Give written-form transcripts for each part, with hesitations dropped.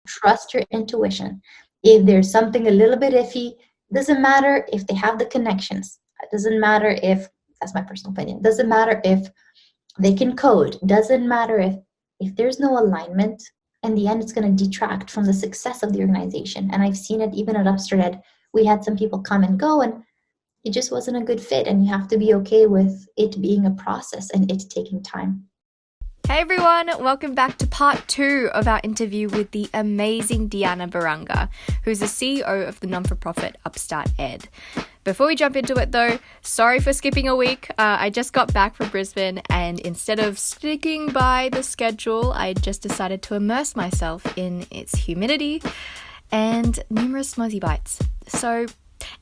trust your intuition. If there's something a little bit iffy, doesn't matter if they have the connections. It doesn't matter if, that's my personal opinion, doesn't matter if they can code, doesn't matter if there's no alignment, in the end it's going to detract from the success of the organization. And I've seen it even at UpstartED. We had some people come and go, and it just wasn't a good fit, and you have to be okay with it being a process and it taking time. Hey everyone, welcome back to part 2 of our interview with the amazing Diana Baranga, who's the CEO of the non-for-profit UpstartED. Before we jump into it though, sorry for skipping a week. I just got back from Brisbane, and instead of sticking by the schedule, I just decided to immerse myself in its humidity and numerous mozzie bites. So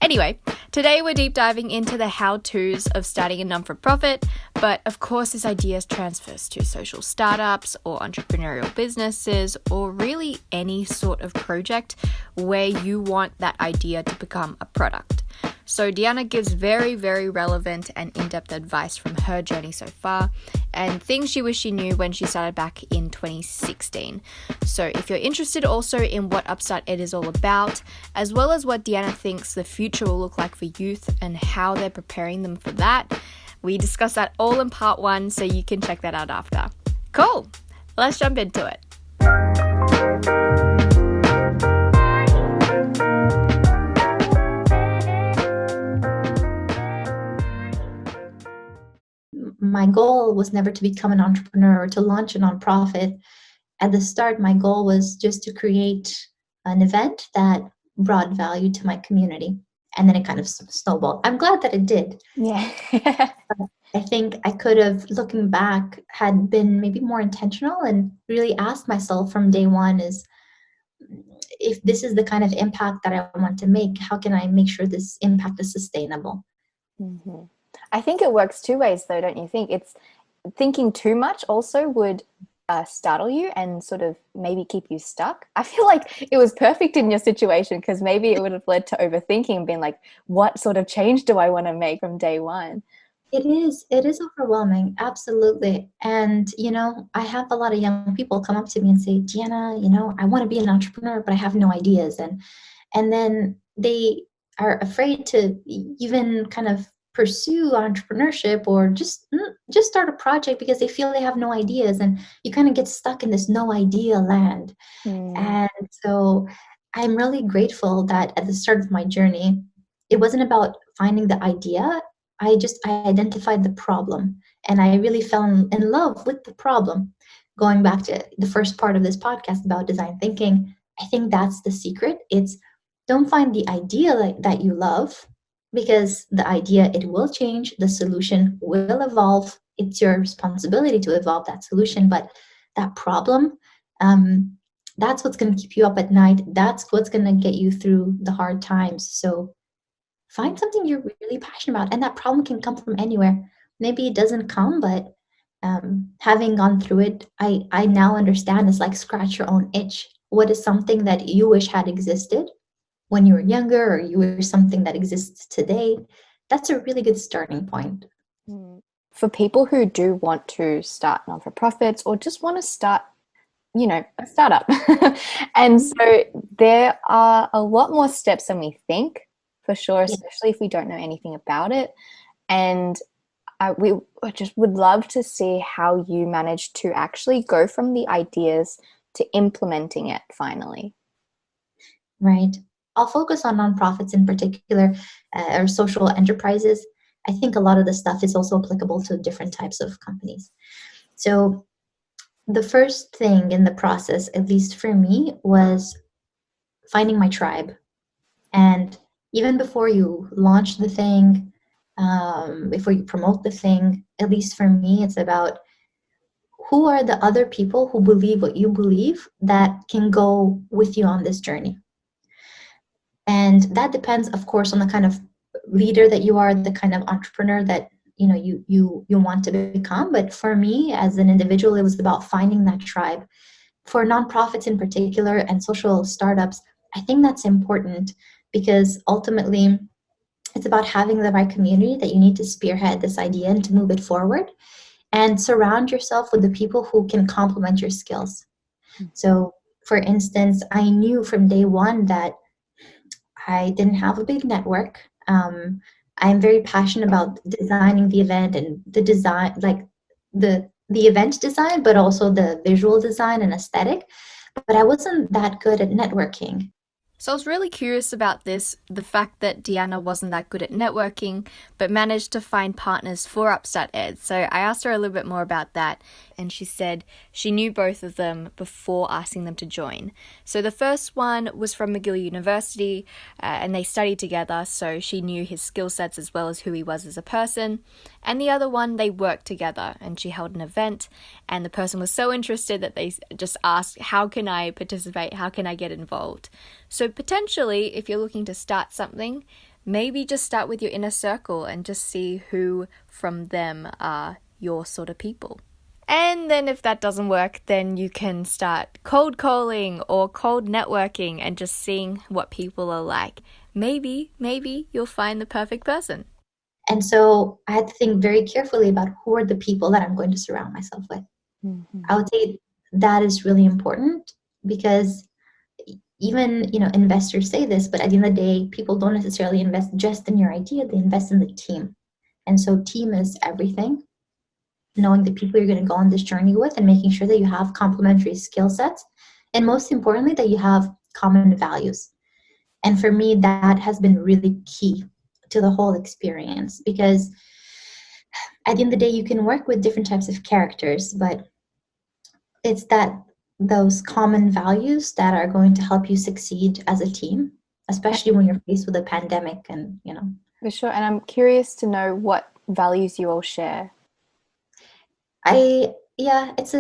anyway, today we're deep diving into the how-tos of starting a non-for-profit, but of course this idea transfers to social startups or entrepreneurial businesses, or really any sort of project where you want that idea to become a product. So Diana gives very, very relevant and in-depth advice from her journey so far, and things she wished she knew when she started back in 2016. So if you're interested also in what UpstartED is all about, as well as what Diana thinks the future will look like for youth and how they're preparing them for that, we discuss that all in part 1, so you can check that out after. Cool, let's jump into it. My goal was never to become an entrepreneur or to launch a nonprofit. At the start, my goal was just to create an event that brought value to my community. And then it kind of snowballed. I'm glad that it did. Yeah. I think I could have, looking back, had been maybe more intentional and really asked myself from day one is, if this is the kind of impact that I want to make, how can I make sure this impact is sustainable? Mm-hmm. I think it works two ways though, don't you think? It's thinking too much also would startle you and sort of maybe keep you stuck. I feel like it was perfect in your situation, because maybe it would have led to overthinking and being like, what sort of change do I want to make from day one? It is overwhelming. Absolutely. And, I have a lot of young people come up to me and say, Gianna, I want to be an entrepreneur, but I have no ideas. And then they are afraid to even kind of pursue entrepreneurship or just start a project because they feel they have no ideas, and you kind of get stuck in this no idea land. And so I'm really grateful that at the start of my journey, it wasn't about finding the idea. I identified the problem, and I really fell in love with the problem. Going back to the first part of this podcast about design thinking, I think that's the secret. It's, don't find the idea that you love, because the idea, it will change, the solution will evolve. It's your responsibility to evolve that solution. But that problem, that's what's going to keep you up at night. That's what's going to get you through the hard times. So find something you're really passionate about, and that problem can come from anywhere. Maybe it doesn't come, but having gone through it, I now understand it's like scratch your own itch. What is something that you wish had existed when you were younger, or you wish something that exists today? That's a really good starting point. For people who do want to start non-for-profits or just want to start, a startup. And so there are a lot more steps than we think, for sure, especially if we don't know anything about it. And we just would love to see how you managed to actually go from the ideas to implementing it finally. Right. I'll focus on nonprofits in particular, or social enterprises. I think a lot of the stuff is also applicable to different types of companies. So the first thing in the process, at least for me, was finding my tribe. And even before you launch the thing, before you promote the thing, at least for me, it's about who are the other people who believe what you believe that can go with you on this journey. And that depends, of course, on the kind of leader that you are, the kind of entrepreneur that you want to become. But for me, as an individual, it was about finding that tribe. For nonprofits in particular and social startups, I think that's important, because ultimately it's about having the right community that you need to spearhead this idea and to move it forward, and surround yourself with the people who can complement your skills. So For instance, I knew from day one that I didn't have a big network. I'm very passionate about designing the event and the design, like the event design, but also the visual design and aesthetic. But I wasn't that good at networking. So I was really curious about this, the fact that Deanna wasn't that good at networking, but managed to find partners for UpstartED. So I asked her a little bit more about that, and she said she knew both of them before asking them to join. So the first one was from McGill University, and they studied together, so she knew his skill sets as well as who he was as a person. And the other one, they worked together, and she held an event, and the person was so interested that they just asked, how can I participate? How can I get involved? So potentially, if you're looking to start something, maybe just start with your inner circle and just see who from them are your sort of people. And then if that doesn't work, then you can start cold calling or cold networking and just seeing what people are like. Maybe you'll find the perfect person. And so I had to think very carefully about who are the people that I'm going to surround myself with. I would say that is really important, because even, investors say this, but at the end of the day, people don't necessarily invest just in your idea, they invest in the team. And so team is everything. Knowing the people you're going to go on this journey with and making sure that you have complementary skill sets. And most importantly, that you have common values. And for me, that has been really key to the whole experience, because at the end of the day, you can work with different types of characters, but it's those common values that are going to help you succeed as a team, especially when you're faced with a pandemic and. For sure. And I'm curious to know what values you all share. It's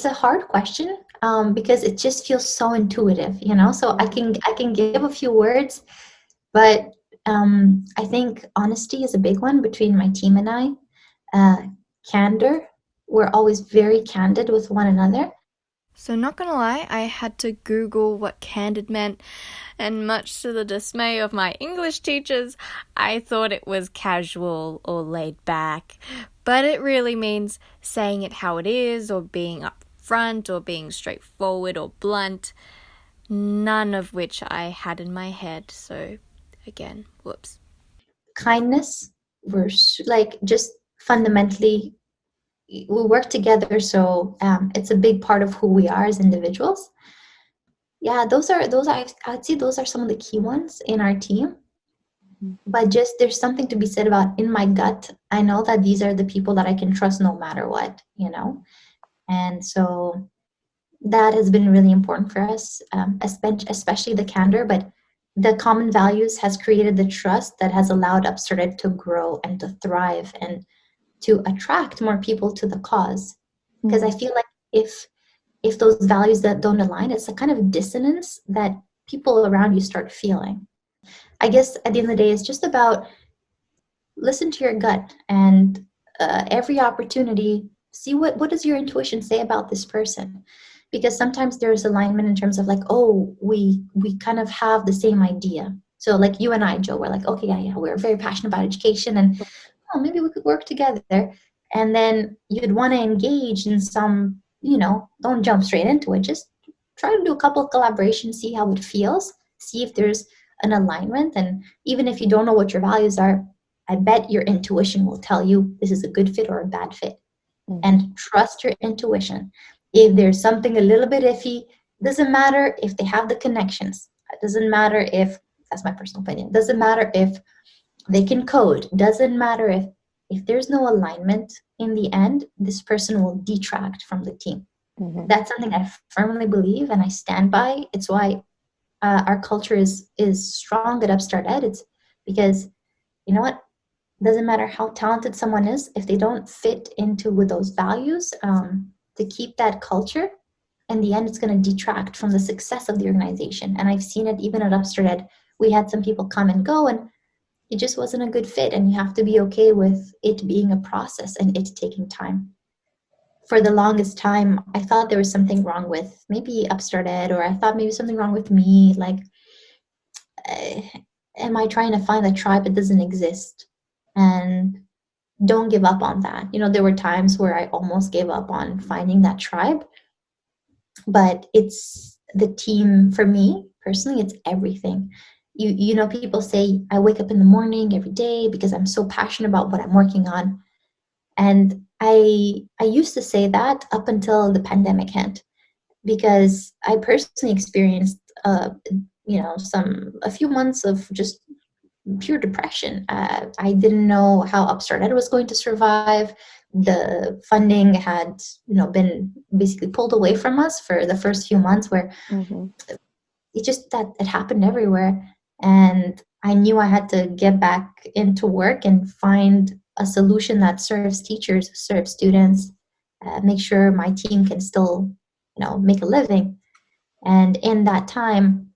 a hard question, because it just feels so intuitive, so I can give a few words, but I think honesty is a big one between my team and I. Candor, we're always very candid with one another. So not gonna lie, I had to Google what candid meant, and much to the dismay of my English teachers, I thought it was casual or laid back. But it really means saying it how it is, or being upfront, or being straightforward or blunt. None of which I had in my head, so again, whoops. Kindness, we're just fundamentally, we work together, so it's a big part of who we are as individuals. Yeah, I'd say those are some of the key ones in our team. But just there's something to be said about, in my gut, I know that these are the people that I can trust no matter what, and so that has been really important for us, especially the candor, but the common values has created the trust that has allowed UpstartED to grow and to thrive and to attract more people to the cause. Because I feel like if those values that don't align, it's a kind of dissonance that people around you start feeling. I guess at the end of the day, it's just about listen to your gut, and every opportunity, see what does your intuition say about this person. Because sometimes there's alignment in terms of like, oh, we kind of have the same idea. So like you and I, Joe, we're like, okay, yeah, we're very passionate about education, and maybe we could work together. And then you'd want to engage in some, don't jump straight into it. Just try to do a couple of collaborations, see how it feels, see if there's an alignment. And even if you don't know what your values are, I bet your intuition will tell you this is a good fit or a bad fit. And trust your intuition. If there's something a little bit iffy, doesn't matter if they have the connections. It doesn't matter if, that's my personal opinion, doesn't matter if they can code, doesn't matter if there's no alignment, in the end, this person will detract from the team. That's something I firmly believe and I stand by. It's why our culture is strong at UpstartED. It's because, you know what, doesn't matter how talented someone is, if they don't fit into with those values, to keep that culture, in the end, it's going to detract from the success of the organization. And I've seen it even at UpstartED. We had some people come and go, and it just wasn't a good fit. And you have to be okay with it being a process and it taking time. For the longest time, I thought there was something wrong with maybe UpstartED, or I thought maybe something wrong with me. Like, am I trying to find a tribe that doesn't exist? And don't give up on that. There were times where I almost gave up on finding that tribe, but it's the team, for me personally, it's everything. You know, people say I wake up in the morning every day because I'm so passionate about what I'm working on. And I used to say that up until the pandemic hit, because I personally experienced a few months of just pure depression. I didn't know how UpstartED was going to survive. The funding had, been basically pulled away from us for the first few months, where Mm-hmm. it happened everywhere. And I knew I had to get back into work and find a solution that serves teachers, serves students, make sure my team can still, make a living. And in that time,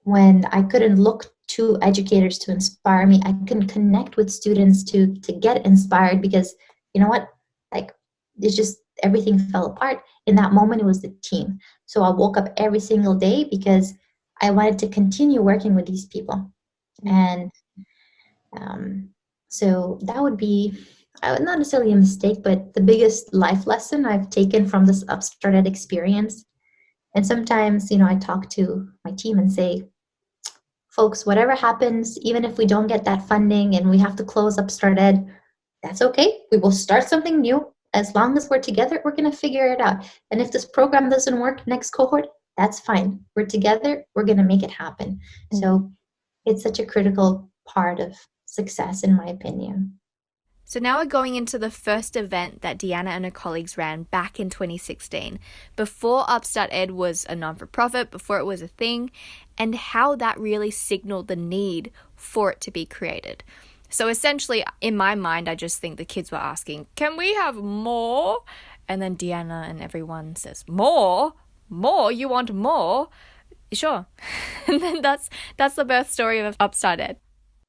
when I couldn't look to educators to inspire me, I couldn't connect with students to get inspired, because you know what, like, it's just everything fell apart. In that moment, it was the team. So I woke up every single day because I wanted to continue working with these people. And so that would be, not necessarily a mistake, but the biggest life lesson I've taken from this UpstartED experience. And sometimes, I talk to my team and say, folks, whatever happens, even if we don't get that funding and we have to close UpstartED, that's okay. We will start something new. As long as we're together, we're going to figure it out. And if this program doesn't work next cohort, that's fine. We're together. We're going to make it happen. So it's such a critical part of success, in my opinion. So now we're going into the first event that Deanna and her colleagues ran back in 2016, before UpstartED was a non-for-profit, before it was a thing, and how that really signaled the need for it to be created. So essentially, in my mind, I just think the kids were asking, can we have more? And then Deanna and everyone says, more? More? You want more? Sure. And then that's the birth story of UpstartED.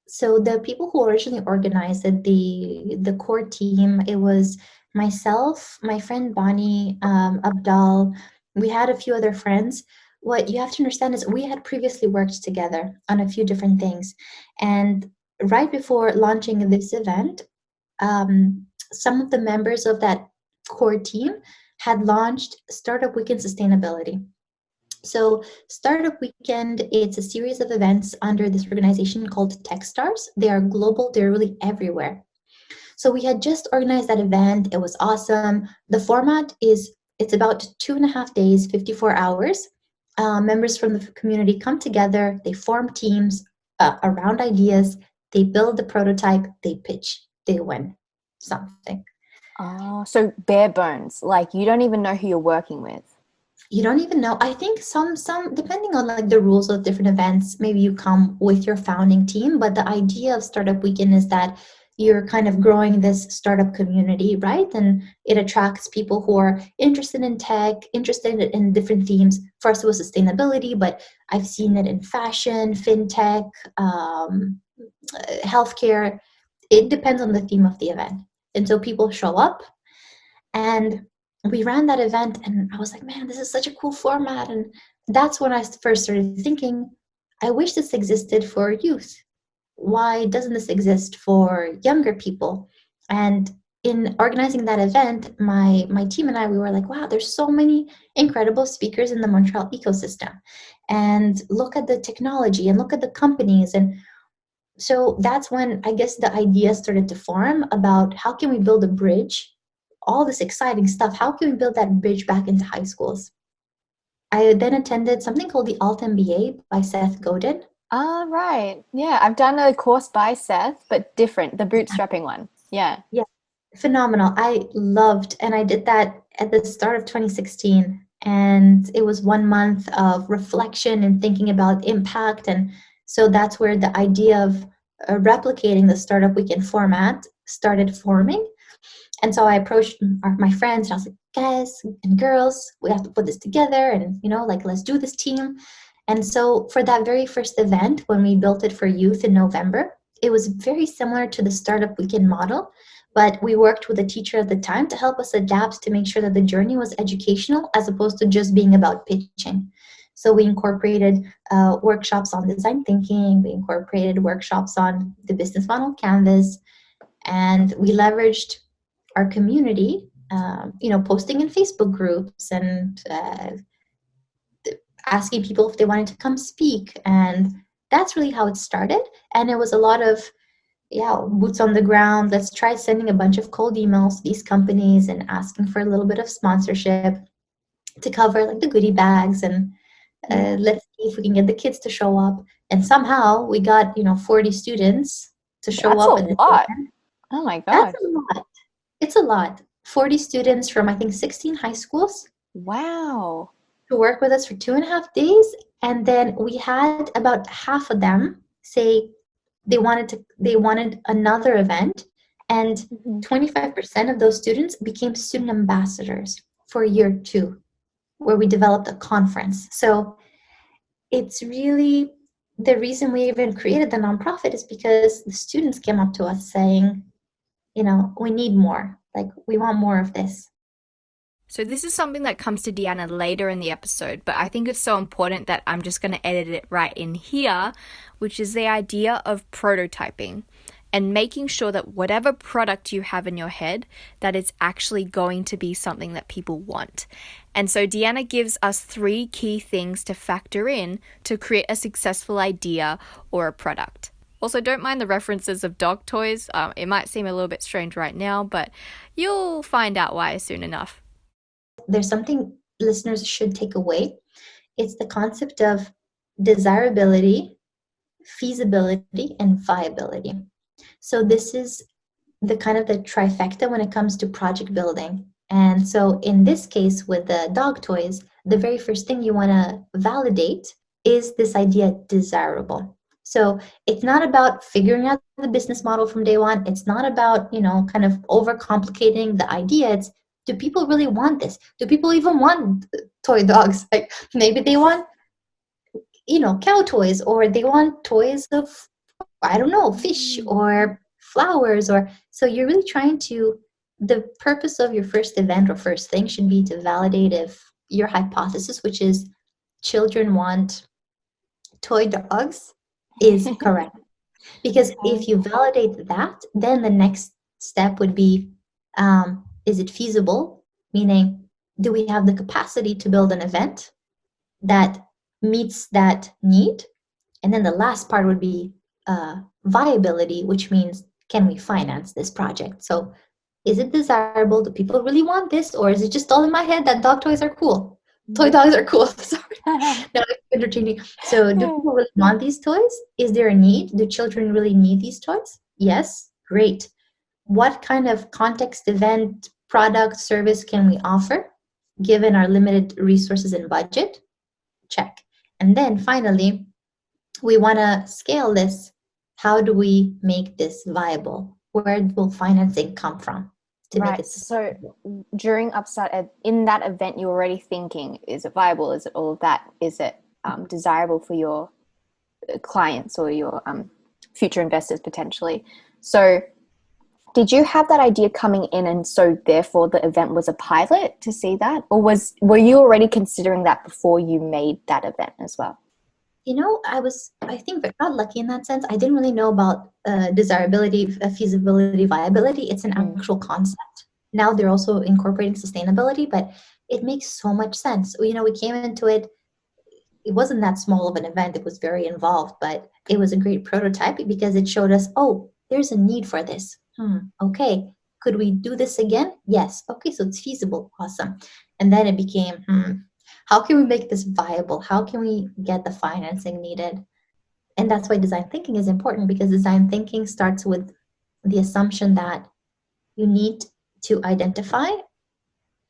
So the people who originally organized it, the core team, it was myself, my friend Bonnie, Abdal. We had a few other friends. What you have to understand is we had previously worked together on a few different things. And right before launching this event, some of the members of that core team had launched Startup Weekend Sustainability. So, Startup Weekend, it's a series of events under this organization called Techstars. They are global, they're really everywhere. So, we had just organized that event. It was awesome. The format is it's about 2.5 days, 54 hours. Members from the community come together, they form teams around ideas, they build the prototype, they pitch, they win something. Oh, so bare bones, like you don't even know who you're working with. You don't even know. I think some depending on like the rules of different events, maybe you come with your founding team, but the idea of Startup Weekend is that you're kind of growing this startup community, right? And it attracts people who are interested in tech, interested in different themes. For us, it was sustainability, but I've seen it in fashion, fintech, healthcare. It depends on the theme of the event. And so people show up, and we ran that event, and I was like, man, this is such a cool format. And that's when I first started thinking, I wish this existed for youth. Why doesn't this exist for younger people? And in organizing that event, my team and I, we were like, wow, there's so many incredible speakers in the Montreal ecosystem. And look at the technology and look at the companies. And so that's when I guess the idea started to form about how can we build a bridge, all this exciting stuff. How can we build that bridge back into high schools? I then attended something called the Alt MBA by Seth Godin. Ah, right. Yeah, I've done a course by Seth, but different, the bootstrapping one. Yeah. Yeah, phenomenal. I loved, and I did that at the start of 2016. And it was 1 month of reflection and thinking about impact. And so that's where the idea of replicating the Startup Weekend format started forming. And so I approached my friends, and I was like, guys and girls, we have to put this together, and, like, let's do this team. And so for that very first event, when we built it for youth in November, it was very similar to the Startup Weekend model, but we worked with a teacher at the time to help us adapt to make sure that the journey was educational as opposed to just being about pitching. So we incorporated workshops on design thinking, we incorporated workshops on the business model canvas, and we leveraged our community, posting in Facebook groups and asking people if they wanted to come speak. And that's really how it started. And it was a lot of, boots on the ground. Let's try sending a bunch of cold emails to these companies and asking for a little bit of sponsorship to cover like the goodie bags. And let's see if we can get the kids to show up. And somehow we got, 40 students to show That's up a at the lot. event. Oh my That's gosh. a lot. It's a lot. 40 students from, I think, 16 high schools Wow. to work with us for 2.5 days. And then we had about half of them say they wanted another event. And 25% of those students became student ambassadors for year 2, where we developed a conference. So it's really the reason we even created the nonprofit is because the students came up to us saying, we need more. Like, we want more of this. So this is something that comes to Deanna later in the episode, but I think it's so important that I'm just going to edit it right in here, which is the idea of prototyping and making sure that whatever product you have in your head, that it's actually going to be something that people want. And so Deanna gives us 3 key things to factor in to create a successful idea or a product. Also, don't mind the references of dog toys. It might seem a little bit strange right now, but you'll find out why soon enough. There's something listeners should take away. It's the concept of desirability, feasibility, and viability. So this is the kind of the trifecta when it comes to project building. And so in this case with the dog toys, the very first thing you want to validate is this idea desirable. So it's not about figuring out the business model from day one. It's not about, kind of overcomplicating the idea. It's, do people really want this? Do people even want toy dogs? Like, maybe they want, cow toys, or they want toys of, I don't know, fish or flowers. Or so you're really trying to, the purpose of your first event or first thing should be to validate if your hypothesis, which is children want toy dogs, is correct. Because if you validate that, then the next step would be, is it feasible? Meaning, do we have the capacity to build an event that meets that need? And then the last part would be viability, which means, can we finance this project? So is it desirable? Do people really want this? Or is it just all in my head that dog toys are cool? Toy dogs are cool. Sorry. No, it's entertaining. So do people really want these toys? Is there a need? Do children really need these toys? Yes. Great. What kind of context, event, product, service can we offer given our limited resources and budget? Check. And then finally, we want to scale this. How do we make this viable? Where will financing come from to make it sustainable? So during UpstartED, in that event, you're already thinking, is it viable? Is it all of that? Is it desirable for your clients or your future investors potentially? So did you have that idea coming in, and so therefore the event was a pilot to see that? Or were you already considering that before you made that event as well? I think, not lucky in that sense. I didn't really know about desirability, feasibility, viability. It's an actual concept. Now they're also incorporating sustainability, but it makes so much sense. We came into it. It wasn't that small of an event. It was very involved, but it was a great prototype because it showed us, oh, there's a need for this. Okay. Could we do this again? Yes. Okay, so it's feasible. Awesome. And then it became, how can we make this viable? How can we get the financing needed? And that's why design thinking is important, because design thinking starts with the assumption that you need to identify,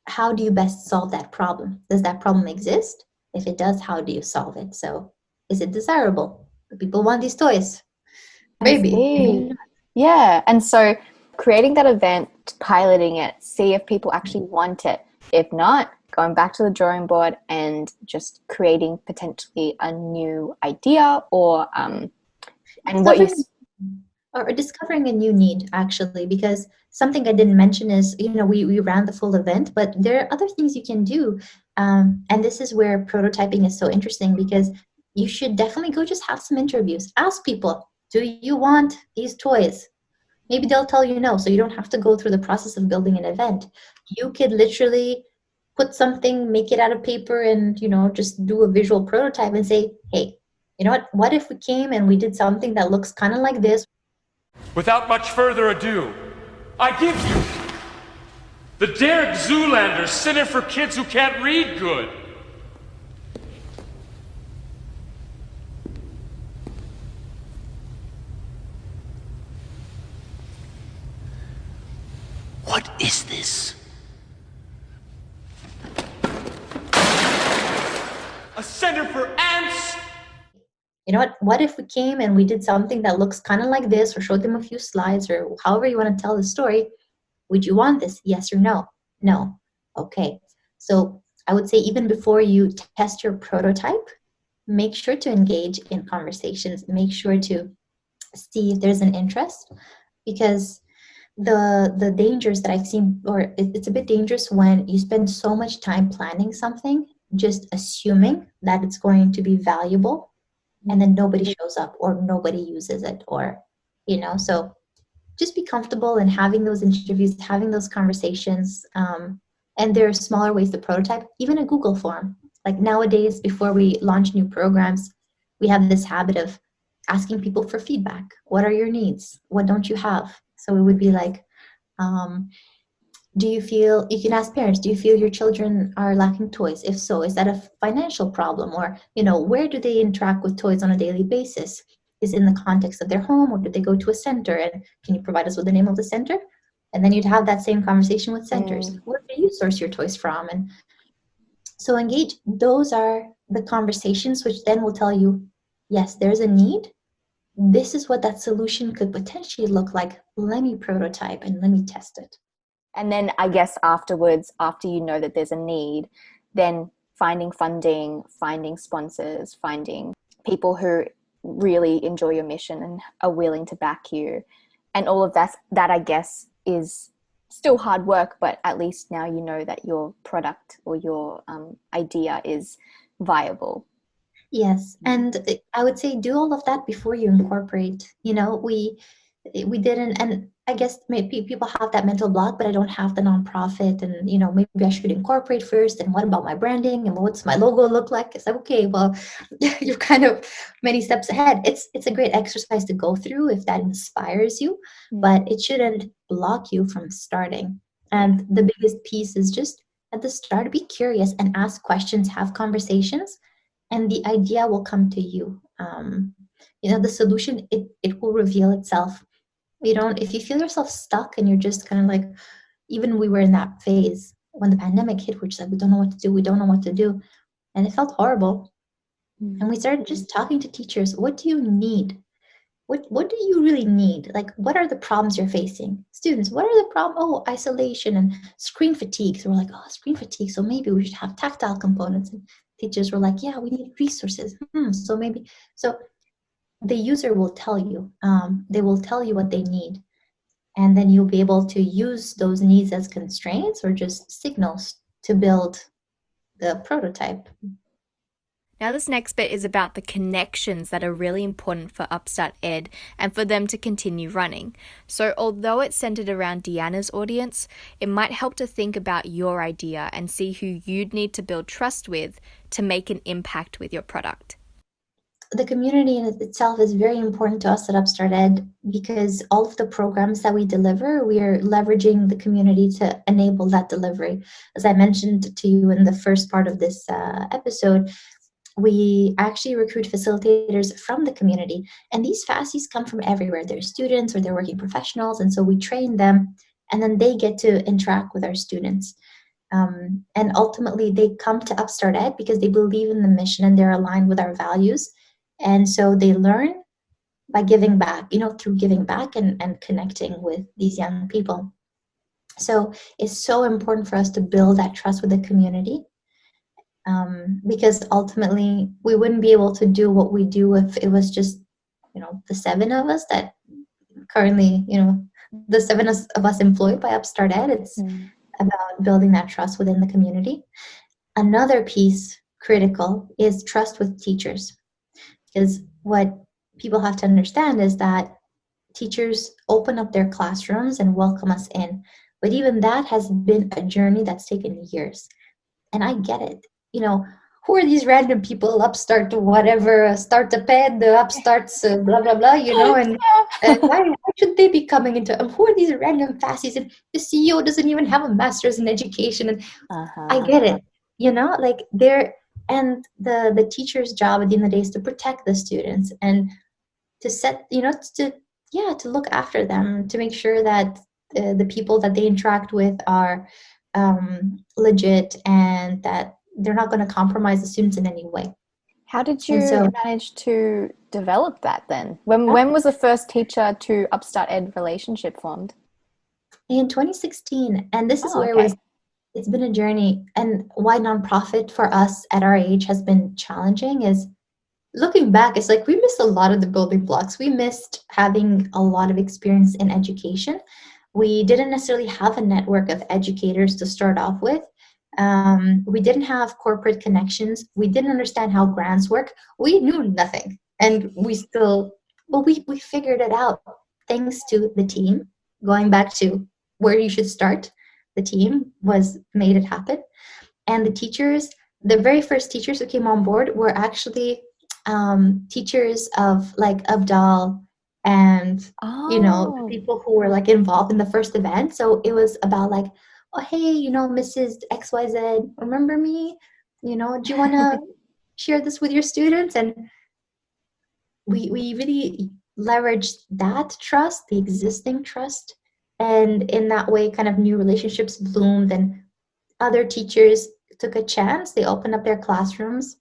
how do you best solve that problem? Does that problem exist? If it does, how do you solve it? So is it desirable? Do people want these toys? Maybe. Yeah. And so creating that event, piloting it, see if people actually want it. If not, going back to the drawing board and just creating potentially a new idea or discovering a new need, actually, because something I didn't mention is, we ran the full event, but there are other things you can do. And this is where prototyping is so interesting, because you should definitely go just have some interviews. Ask people, do you want these toys? Maybe they'll tell you no, so you don't have to go through the process of building an event. You could literally put something, make it out of paper, and just do a visual prototype and say, hey, you know what if we came and we did something that looks kind of like this. Without much further ado, I give you the Derek Zoolander Center for Kids Who Can't Read Good. What is this? A center for ants? You know what if we came and we did something that looks kind of like this, or showed them a few slides, or however you want to tell the story. Would you want this? Yes or no? No. Okay. So I would say, even before you test your prototype, make sure to engage in conversations. Make sure to see if there's an interest, because the dangers that I've seen, or it's a bit dangerous when you spend so much time planning something, just assuming that it's going to be valuable, and then nobody shows up or nobody uses it, or so just be comfortable in having those interviews, having those conversations. And there are smaller ways to prototype, even a Google form. Like nowadays, before we launch new programs, we have this habit of asking people for feedback. What are your needs? What don't you have? So it would be like, do you feel, you can ask parents, do you feel your children are lacking toys? If so, is that a financial problem? Or, where do they interact with toys on a daily basis? Is it in the context of their home, or do they go to a center? And can you provide us with the name of the center? And then you'd have that same conversation with centers. Where do you source your toys from? And so engage. Those are the conversations which then will tell you, yes, there's a need. This is what that solution could potentially look like. Let me prototype and let me test it. And then I guess afterwards, after you know that there's a need, then finding funding, finding sponsors, finding people who really enjoy your mission and are willing to back you. And all of that I guess is still hard work, but at least now you know that your product or your idea is viable. Yes. And I would say do all of that before you incorporate. We didn't, and I guess maybe people have that mental block, but I don't have the nonprofit, and maybe I should incorporate first, and what about my branding, and what's my logo look like? It's like, okay, well, you're kind of many steps ahead. It's a great exercise to go through if that inspires you, but it shouldn't block you from starting. And the biggest piece is just at the start, be curious and ask questions, have conversations, and the idea will come to you. The solution, it will reveal itself. If you feel yourself stuck and you're just kind of like, even we were in that phase when the pandemic hit, we're just like, we don't know what to do. And it felt horrible. And we started just talking to teachers. What do you need? What do you really need? Like, what are the problems you're facing? Students, what are the problems? Oh, isolation and screen fatigue. So we're like, oh, screen fatigue. So maybe we should have tactile components. And teachers were like, yeah, we need resources. So the user will tell you. They will tell you what they need. And then you'll be able to use those needs as constraints or just signals to build the prototype. Now, this next bit is about the connections that are really important for UpstartED and for them to continue running. So although it's centered around Deanna's audience, it might help to think about your idea and see who you'd need to build trust with to make an impact with your product. The community in itself is very important to us at UpstartED, because all of the programs that we deliver, we are leveraging the community to enable that delivery. As I mentioned to you in the first part of this episode, we actually recruit facilitators from the community, and these FASTs come from everywhere. They're students or they're working professionals, and so we train them, and then they get to interact with our students. And ultimately, they come to UpstartED because they believe in the mission and they're aligned with our values. And so they learn by giving back, through giving back and connecting with these young people. So it's so important for us to build that trust with the community, because ultimately we wouldn't be able to do what we do if it was just, the seven of us that currently, the seven of us employed by UpstartED. It's about building that trust within the community. Another piece, critical, is trust with teachers. Because what people have to understand is that teachers open up their classrooms and welcome us in. But even that has been a journey that's taken years. And I get it. Who are these random people, upstart whatever, StartED, the upstarts, blah, blah, blah, and why should they be coming into, who are these random fassies? And the CEO doesn't even have a master's in education. And I get it, like and the teacher's job at the end of the day is to protect the students and to set, to look after them, to make sure that the people that they interact with are legit and that they're not going to compromise the students in any way. How did And you so, manage to develop that then? When was the first teacher to UpstartED relationship formed? in 2016, and this is Oh, where okay. it's been a journey, and why nonprofit for us at our age has been challenging is looking back, it's like we missed a lot of the building blocks. We missed having a lot of experience in education. We didn't necessarily have a network of educators to start off with. We didn't have corporate connections. We didn't understand how grants work. We knew nothing. And we still, well, we figured it out thanks to the team. Going back to where you should start, the team made it happen. And the teachers, the very first teachers who came on board were actually teachers of like Abdal and the people who were like involved in the first event. So it was about like, oh hey, Mrs. XYZ, remember me? Do you want to share this with your students? And we really leveraged that trust, the existing trust, and in that way kind of new relationships bloomed, and other teachers took a chance. They opened up their classrooms.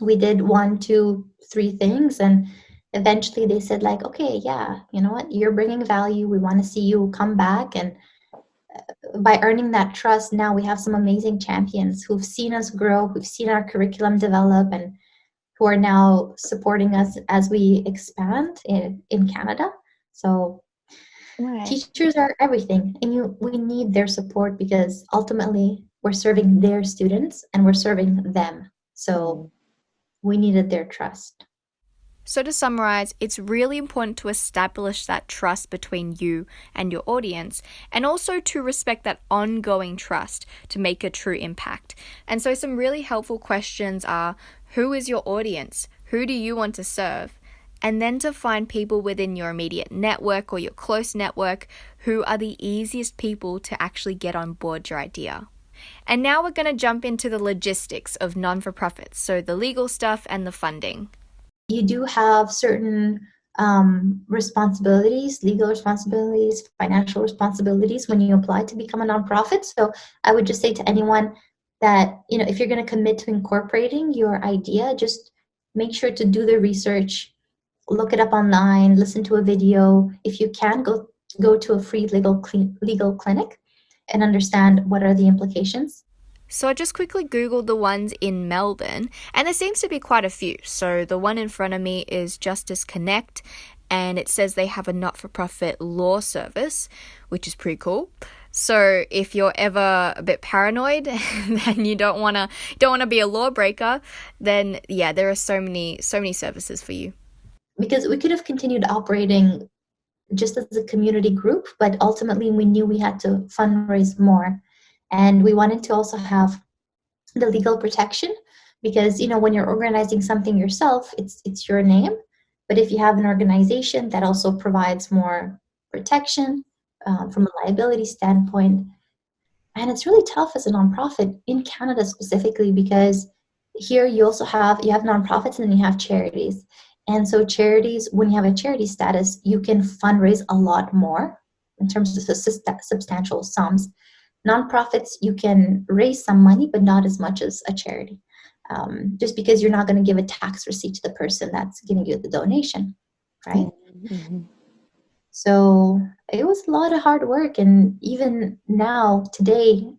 We did 1, 2, 3 things, and eventually they said like, okay, yeah, you know what, you're bringing value, we want to see you come back. And by earning that trust, now we have some amazing champions who've seen us grow, who've seen our curriculum develop, and who are now supporting us as we expand in Canada. So Right. teachers are everything, and we need their support, because ultimately we're serving their students and we're serving them. So we needed their trust. So to summarize, it's really important to establish that trust between you and your audience, and also to respect that ongoing trust to make a true impact. And so some really helpful questions are, who is your audience? Who do you want to serve? And then to find people within your immediate network or your close network who are the easiest people to actually get on board your idea. And now we're going to jump into the logistics of non-for-profits, so the legal stuff and the funding. You do have certain responsibilities, legal responsibilities, financial responsibilities when you apply to become a nonprofit. So I would just say to anyone that, if you're going to commit to incorporating your idea, just make sure to do the research, look it up online, listen to a video. If you can, go to a free legal clinic and understand what are the implications. So I just quickly Googled the ones in Melbourne, and there seems to be quite a few. So the one in front of me is Justice Connect, and it says they have a not-for-profit law service, which is pretty cool. So if you're ever a bit paranoid and you don't want to be a lawbreaker, then yeah, there are so many services for you. Because we could have continued operating just as a community group, but ultimately we knew we had to fundraise more. And we wanted to also have the legal protection, because, when you're organizing something yourself, it's your name. But if you have an organization, that also provides more protection from a liability standpoint. And it's really tough as a nonprofit in Canada specifically, because here you have nonprofits and then you have charities. And so charities, when you have a charity status, you can fundraise a lot more in terms of substantial sums. Nonprofits, you can raise some money, but not as much as a charity, just because you're not going to give a tax receipt to the person that's giving you the donation, right? Mm-hmm. So it was a lot of hard work, and even now, today,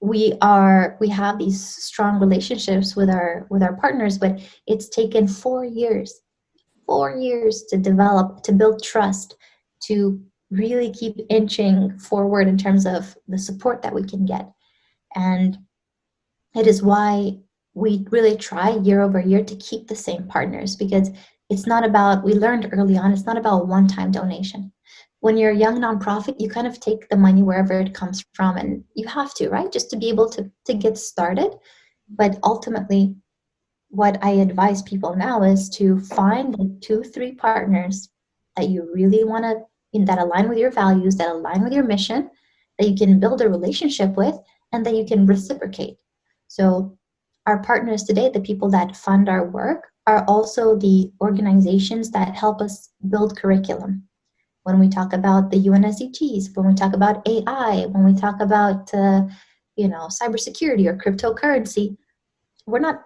we have these strong relationships with our partners, but it's taken 4 years to develop, to build trust, to really keep inching forward in terms of the support that we can get. And it is why we really try year over year to keep the same partners, because it's not about, we learned early on, it's not about one-time donation. when you're a young nonprofit, you kind of take the money wherever it comes from, and you have to, right? Just to be able to get started. But ultimately, what I advise people now is to find the 2, 3 partners that you really want to, that align with your values, that align with your mission, that you can build a relationship with, and that you can reciprocate. So our partners today, the people that fund our work, are also the organizations that help us build curriculum. When we talk about the UNSDGs, when we talk about AI, when we talk about cybersecurity or cryptocurrency, we're not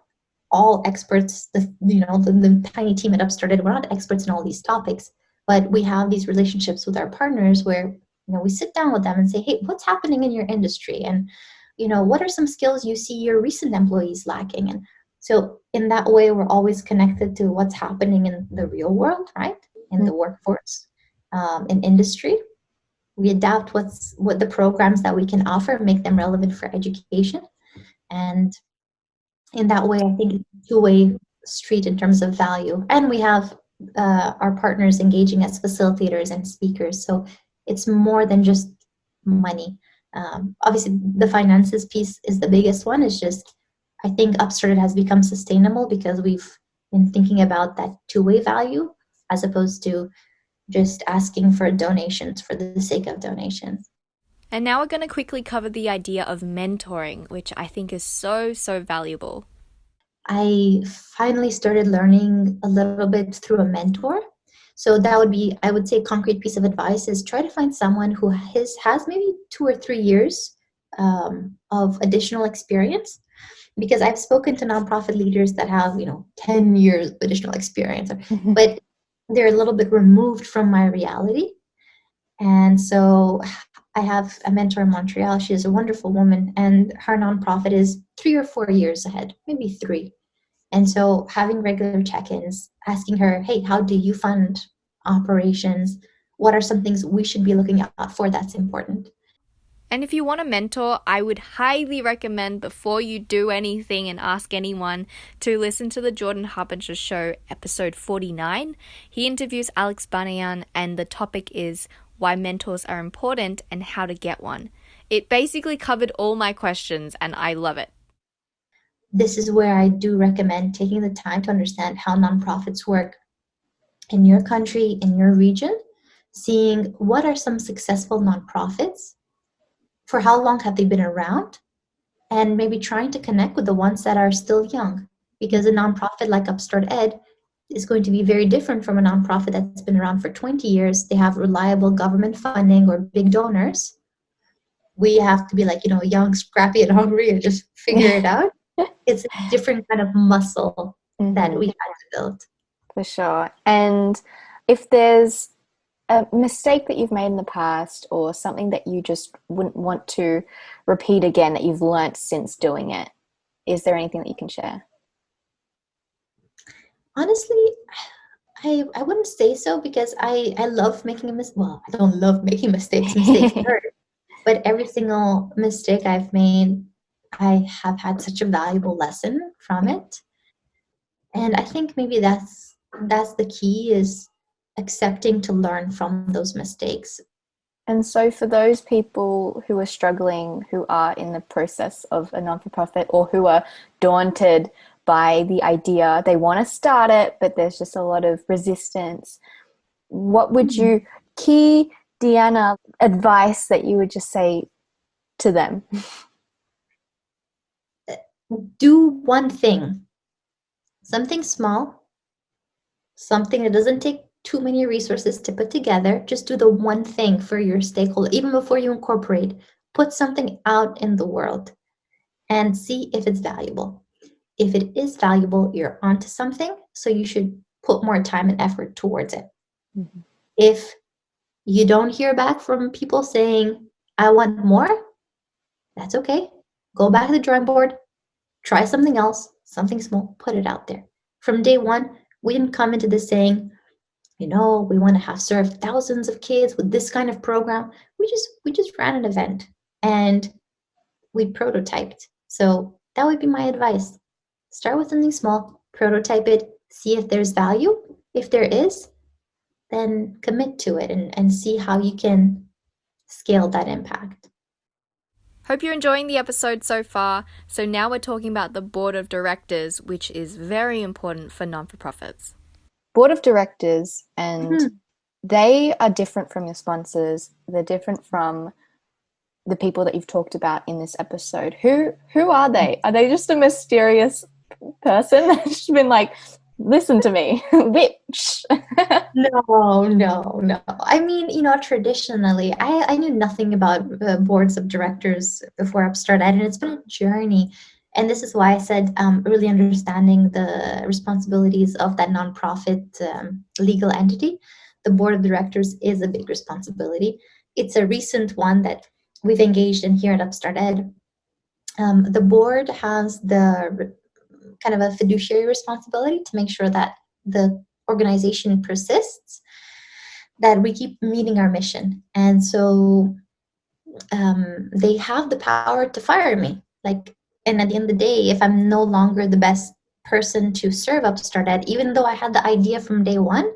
all experts. The tiny team at UpstartED, we're not experts in all these topics, but we have these relationships with our partners where we sit down with them and say, hey, what's happening in your industry, and what are some skills you see your recent employees lacking? And so in that way, we're always connected to what's happening in the real world, right? In the workforce, in industry. We adapt what the programs that we can offer, make them relevant for education. And in that way, I think it's a two-way street in terms of value. And we have our partners engaging as facilitators and speakers. So it's more than just money. Obviously, the finances piece is the biggest one. It's just, I think UpstartED has become sustainable because we've been thinking about that two-way value as opposed to just asking for donations for the sake of donations. And now we're going to quickly cover the idea of mentoring, which I think is so, so valuable. I finally started learning a little bit through a mentor. So that would be, I would say, a concrete piece of advice is try to find someone who has maybe 2 or 3 years of additional experience. Because I've spoken to nonprofit leaders that have, 10 years of additional experience, but they're a little bit removed from my reality. And so I have a mentor in Montreal. She is a wonderful woman, and her nonprofit is 3 or 4 years ahead, maybe 3. And so having regular check-ins, asking her, hey, how do you fund operations? What are some things we should be looking out for that's important? And if you want a mentor, I would highly recommend before you do anything and ask anyone to listen to the Jordan Harbinger Show, episode 49. He interviews Alex Banayan, and the topic is why mentors are important and how to get one. It basically covered all my questions, and I love it. This is where I do recommend taking the time to understand how nonprofits work in your country, in your region, seeing what are some successful nonprofits, for how long have they been around, and maybe trying to connect with the ones that are still young, because a nonprofit like UpstartED is going to be very different from a nonprofit that's been around for 20 years. They have reliable government funding or big donors. We have to be like, young, scrappy, and hungry and just figure it out. It's a different kind of muscle that we had to build. For sure. And if there's a mistake that you've made in the past or something that you just wouldn't want to repeat again that you've learnt since doing it, is there anything that you can share? Honestly, I wouldn't say so, because I love making a mistake. Well, I don't love making mistakes. Mistakes hurt. But every single mistake I've made, I have had such a valuable lesson from it. And I think maybe that's the key, is accepting to learn from those mistakes. And so for those people who are struggling, who are in the process of a non-for-profit, or who are daunted by the idea, they want to start it, but there's just a lot of resistance, what would you, key Diana advice that you would just say to them? Do one thing, something small, something that doesn't take too many resources to put together. Just do the one thing for your stakeholder. Even before you incorporate, put something out in the world and see if it's valuable. If it is valuable, you're onto something, so you should put more time and effort towards it. If you don't hear back from people saying, I want more, that's okay. Go back to the drawing board, try something else, something small, put it out there. From day one, we didn't come into this saying, we want to have served thousands of kids with this kind of program. We just ran an event and we prototyped. So that would be my advice. Start with something small, prototype it, see if there's value. If there is, then commit to it and see how you can scale that impact. Hope you're enjoying the episode so far. So now we're talking about the board of directors, which is very important for non-for-profits. Board of directors, and they are different from your sponsors. They're different from the people that you've talked about in this episode. Who are they? Are they just a mysterious person that's just been like, listen to me, bitch? No. I mean, traditionally, I knew nothing about boards of directors before UpstartED, and it's been a journey. And this is why I said really understanding the responsibilities of that nonprofit legal entity. The board of directors is a big responsibility. It's a recent one that we've engaged in here at UpstartED. The board has the kind of a fiduciary responsibility to make sure that the organization persists, that we keep meeting our mission. And so they have the power to fire me. And at the end of the day, if I'm no longer the best person to serve UpstartED, even though I had the idea from day one,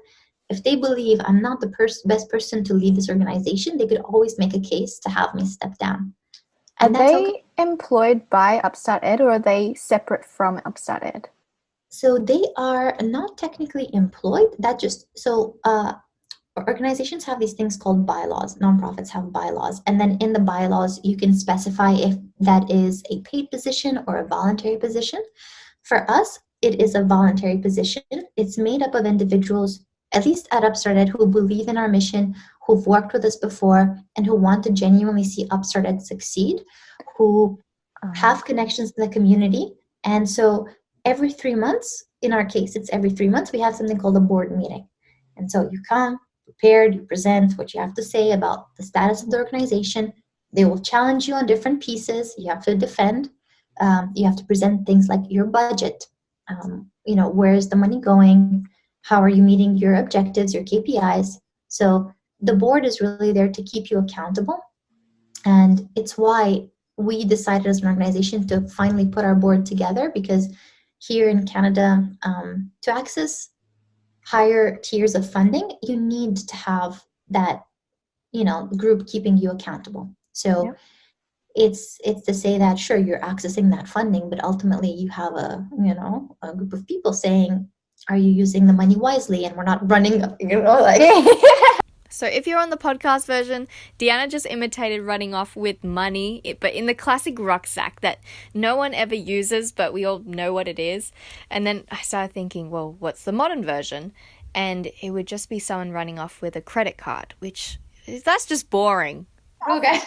if they believe I'm not the best person to lead this organization, they could always make a case to have me step down. And are they employed by UpstartED, or are they separate from UpstartED? So they are not technically employed. Organizations have these things called bylaws. Nonprofits have bylaws. And then in the bylaws, you can specify if that is a paid position or a voluntary position. For us, it is a voluntary position. It's made up of individuals, at least at UpstartED, who believe in our mission, who've worked with us before, and who want to genuinely see UpstartED succeed, who have connections in the community. And so every 3 months, in our case, it's every 3 months, we have something called a board meeting. And so you come prepared, you present what you have to say about the status of the organization. They will challenge you on different pieces. You have to defend. You have to present things like your budget. Where is the money going? How are you meeting your objectives, your KPIs? So the board is really there to keep you accountable. And it's why we decided as an organization to finally put our board together, because here in Canada, to access higher tiers of funding, you need to have that, group keeping you accountable. So it's to say that, sure, you're accessing that funding, but ultimately you have a group of people saying, are you using the money wisely? And we're not running, So if you're on the podcast version, Deanna just imitated running off with money, but in the classic rucksack that no one ever uses, but we all know what it is. And then I started thinking, well, what's the modern version? And it would just be someone running off with a credit card, that's just boring. Okay.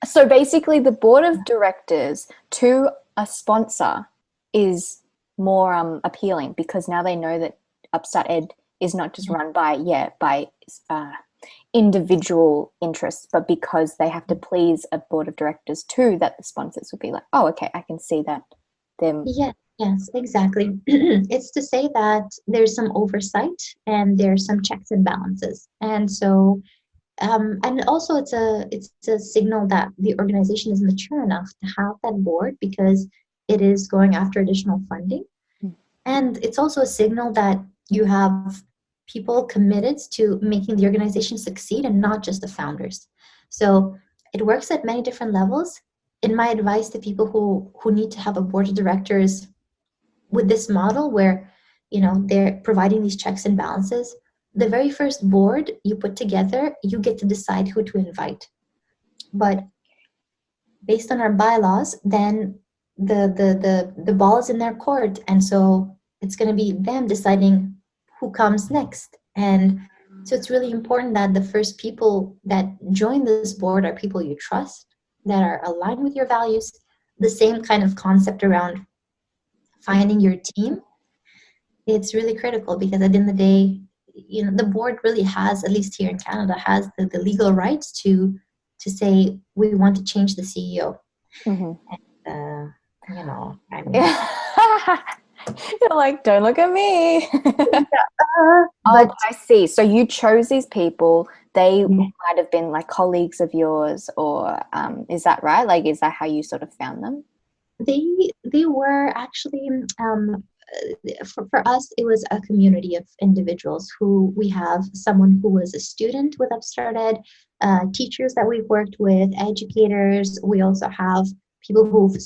So basically the board of directors to a sponsor is more appealing, because now they know that UpstartED is not just run by individual interests, but because they have to please a board of directors too, that the sponsors will be like, oh, okay, I can see that them. Yes, exactly. It's to say that there's some oversight and there's some checks and balances. And so, and also it's a signal that the organization is mature enough to have that board, because it is going after additional funding. And it's also a signal that you have people committed to making the organization succeed, and not just the founders. So it works at many different levels. In my advice to people who need to have a board of directors with this model where, they're providing these checks and balances, the very first board you put together, you get to decide who to invite. But based on our bylaws, then the ball is in their court. And so it's going to be them deciding who comes next. And so it's really important that the first people that join this board are people you trust, that are aligned with your values, the same kind of concept around finding your team. It's really critical, because at the end of the day, the board really has, at least here in Canada, has the legal rights to say, we want to change the CEO. And, I mean, you're like, don't look at me. But I see. So you chose these people. They might have been like colleagues of yours, or is that right? Like, is that how you sort of found them? They were actually for us, it was a community of individuals who we have someone who was a student with UpstartED, teachers that we've worked with, educators. We also have people who've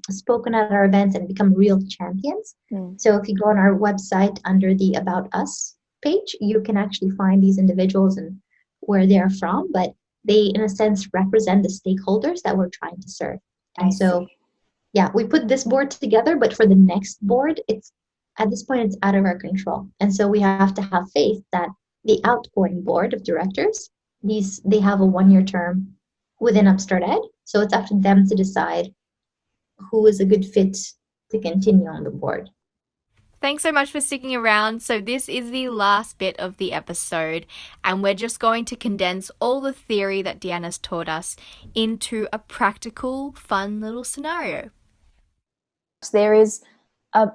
spoken at our events and become real champions. So if you go on our website under the About Us page, you can actually find these individuals and where they're from, but they, in a sense, represent the stakeholders that we're trying to serve. And so, yeah, we put this board together, but for the next board, it's at this point, it's out of our control. And so we have to have faith that the outgoing board of directors, they have a 1-year term within UpstartED. So it's up to them to decide who is a good fit to continue on the board. Thanks so much for sticking around. So this is the last bit of the episode, and we're just going to condense all the theory that Deanna's taught us into a practical, fun little scenario. There is a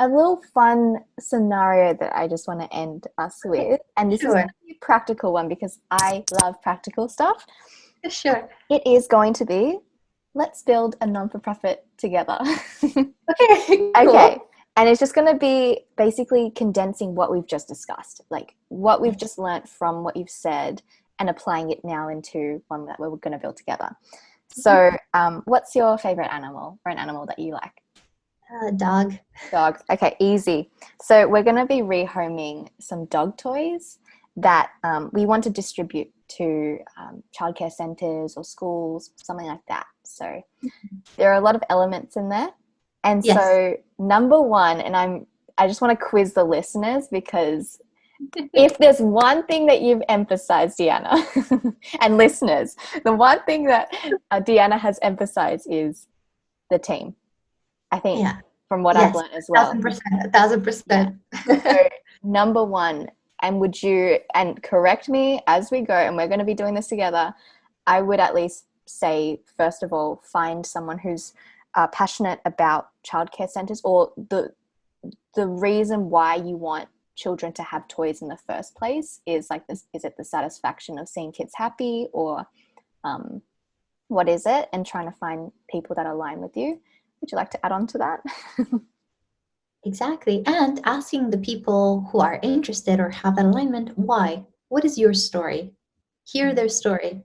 little fun scenario that I just want to end us with. And this is going to be a practical one because I love practical stuff. Sure. It is going to be, let's build a non-for-profit together. Okay. Okay. And it's just going to be basically condensing what we've just discussed, like what we've just learnt from what you've said and applying it now into one that we're going to build together. So what's your favorite animal or an animal that you like? Dog. Dog. Okay, easy. So we're going to be rehoming some dog toys that we want to distribute to childcare centres or schools, something like that. So there are a lot of elements in there. And so number one, and I just want to quiz the listeners because if there's one thing that you've emphasized, Deanna, and listeners, the one thing that Deanna has emphasized is the team. I think from what I've learned as well. 1,000%. So number one, and correct me as we go, and we're going to be doing this together, I would at least say, first of all, find someone who's passionate about childcare centres or the reason why you want children to have toys in the first place is like this. Is it the satisfaction of seeing kids happy or what is it? And trying to find people that align with you. Would you like to add on to that? Exactly. And asking the people who are interested or have that alignment, why? What is your story? Hear their story.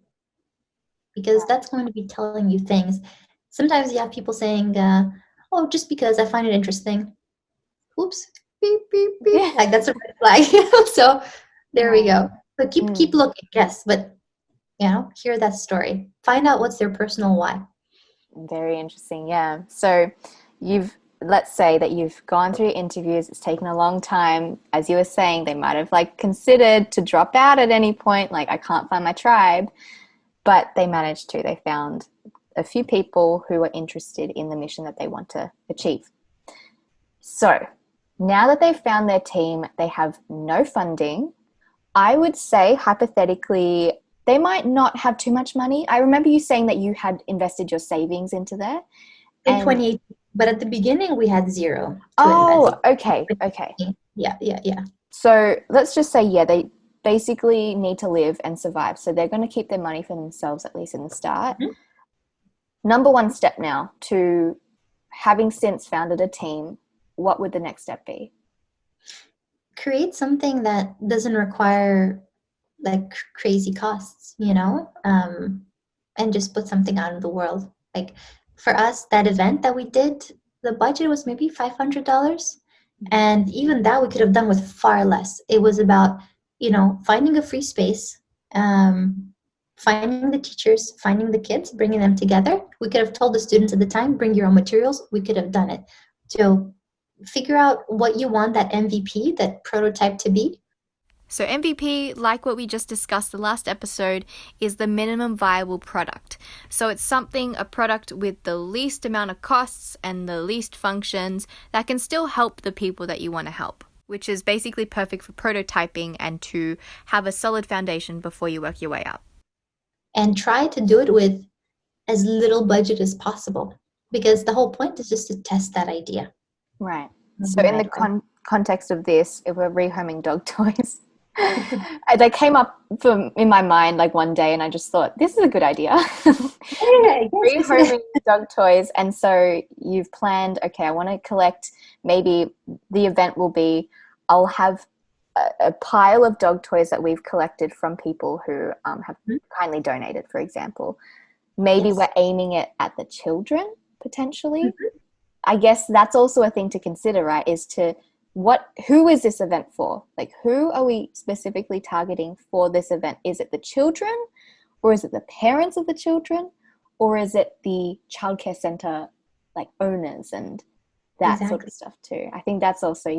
Because that's going to be telling you things. Sometimes you have people saying, oh, just because I find it interesting. Oops. Beep, beep, beep. Like that's a red flag. So there we go. But keep looking, yes. But, hear that story. Find out what's their personal why. Very interesting. Yeah. So let's say that you've gone through interviews. It's taken a long time. As you were saying, they might have considered to drop out at any point. Like, I can't find my tribe, but they managed to. They found a few people who are interested in the mission that they want to achieve. So now that they've found their team, they have no funding. I would say hypothetically, they might not have too much money. I remember you saying that you had invested your savings into there. In 2018, but at the beginning we had zero. Okay. Yeah. So let's just say, they basically need to live and survive. So they're going to keep their money for themselves, at least in the start. Mm-hmm. Number one step now to having since founded a team, what would the next step be? Create something that doesn't require crazy costs, and just put something out in the world. Like for us, that event that we did, the budget was maybe $500. And even that we could have done with far less. It was about, finding a free space, finding the teachers, finding the kids, bringing them together. We could have told the students at the time, bring your own materials. We could have done it. So figure out what you want that MVP, that prototype to be. So MVP, like what we just discussed the last episode, is the minimum viable product. So it's a product with the least amount of costs and the least functions that can still help the people that you want to help, which is basically perfect for prototyping and to have a solid foundation before you work your way up. And try to do it with as little budget as possible, because the whole point is just to test that idea. Right. So in the context of this, if we're rehoming dog toys, They came up in my mind like one day, and I just thought, this is a good idea. Rehoming dog toys. And so you've planned, okay, I want to collect, maybe the event will be, I'll have a pile of dog toys that we've collected from people who have kindly donated, for example. Maybe we're aiming it at the children, potentially. I guess that's also a thing to consider, right? Is to who is this event for? Like, who are we specifically targeting for this event? Is it the children, or is it the parents of the children, or is it the childcare center like owners and that sort of stuff too? I think that's also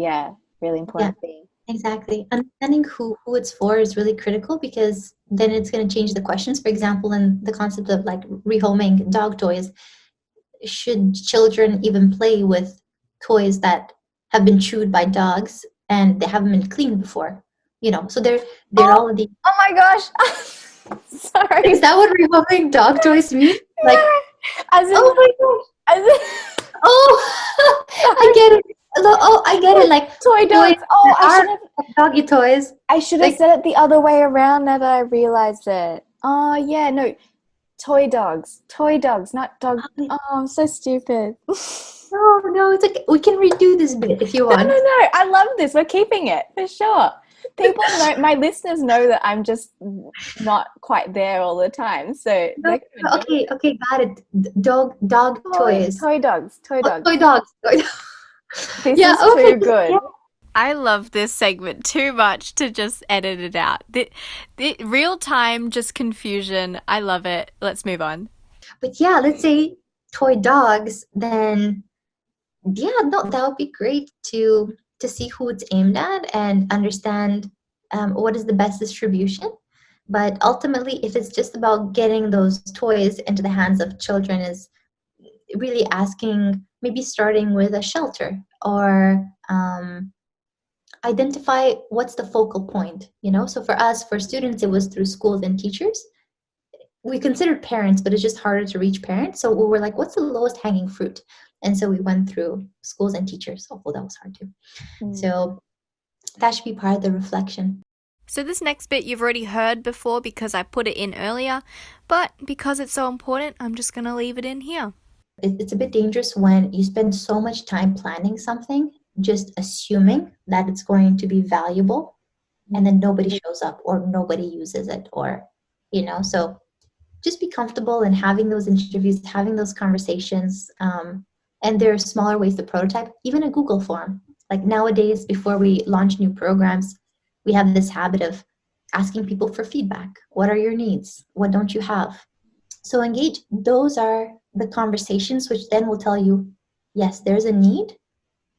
really important thing. Exactly. Understanding who it's for is really critical, because then it's going to change the questions. For example, in the concept of like rehoming dog toys, should children even play with toys that have been chewed by dogs and they haven't been cleaned before? So they're all of the. Oh my gosh! Sorry. Is that what rehoming dog toys mean? Like, oh my gosh! I get it. Oh, I get it. Like toy dogs. Oh, I should have doggy toys. I should have said it the other way around. Now that I realized it. Oh yeah, no, toy dogs, not dog. Oh, I'm so stupid. No, it's okay. We can redo this bit if you want. No. I love this. We're keeping it for sure. People know, my listeners know that I'm just not quite there all the time. So okay, got it. Dog toys. Toy dogs. This is too good. Yeah. I love this segment too much to just edit it out. The real time, just confusion. I love it. Let's move on. But let's say toy dogs, then that would be great to see who it's aimed at and understand what is the best distribution. But ultimately, if it's just about getting those toys into the hands of children, is really asking, maybe starting with a shelter, or identify what's the focal point. So for us, for students, it was through schools and teachers. We considered parents, but it's just harder to reach parents. So we were like, what's the lowest hanging fruit? And so we went through schools and teachers, although that was hard too. So that should be part of the reflection. So this next bit you've already heard before because I put it in earlier, but because it's so important, I'm just going to leave it in here. It's a bit dangerous when you spend so much time planning something, just assuming that it's going to be valuable, and then nobody shows up or nobody uses it, or, so just be comfortable in having those interviews, having those conversations. And there are smaller ways to prototype, even a Google form. Like nowadays, before we launch new programs, we have this habit of asking people for feedback. What are your needs? What don't you have? So engage. Those are the conversations which then will tell you, yes, there's a need.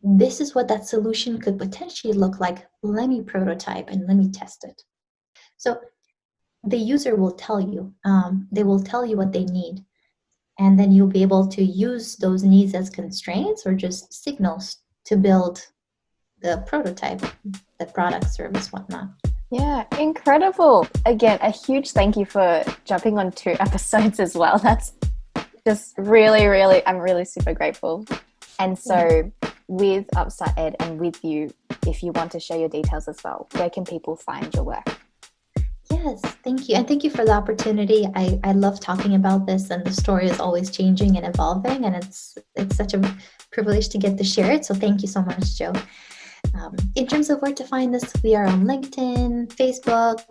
This is what that solution could potentially look like. Let me prototype and let me test it. So the user will tell you. They will tell you what they need. And then you'll be able to use those needs as constraints or just signals to build the prototype, the product, service, whatnot. Yeah, incredible. Again, a huge thank you for jumping on 2 episodes as well. That's just really, I'm really super grateful. And so with UpstartED and with you, if you want to share your details as well, where can people find your work? Yes, thank you. And thank you for the opportunity. I love talking about this, and the story is always changing and evolving, and it's such a privilege to get to share it. So thank you so much, Joe. In terms of where to find us, we are on LinkedIn, Facebook,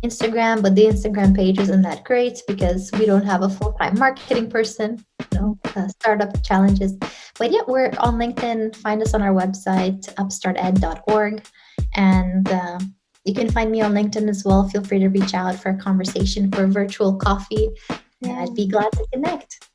Instagram, but the Instagram page isn't that great because we don't have a full-time marketing person, startup challenges. But we're on LinkedIn. Find us on our website, upstarted.org. And you can find me on LinkedIn as well. Feel free to reach out for a conversation, for a virtual coffee. I'd be glad to connect.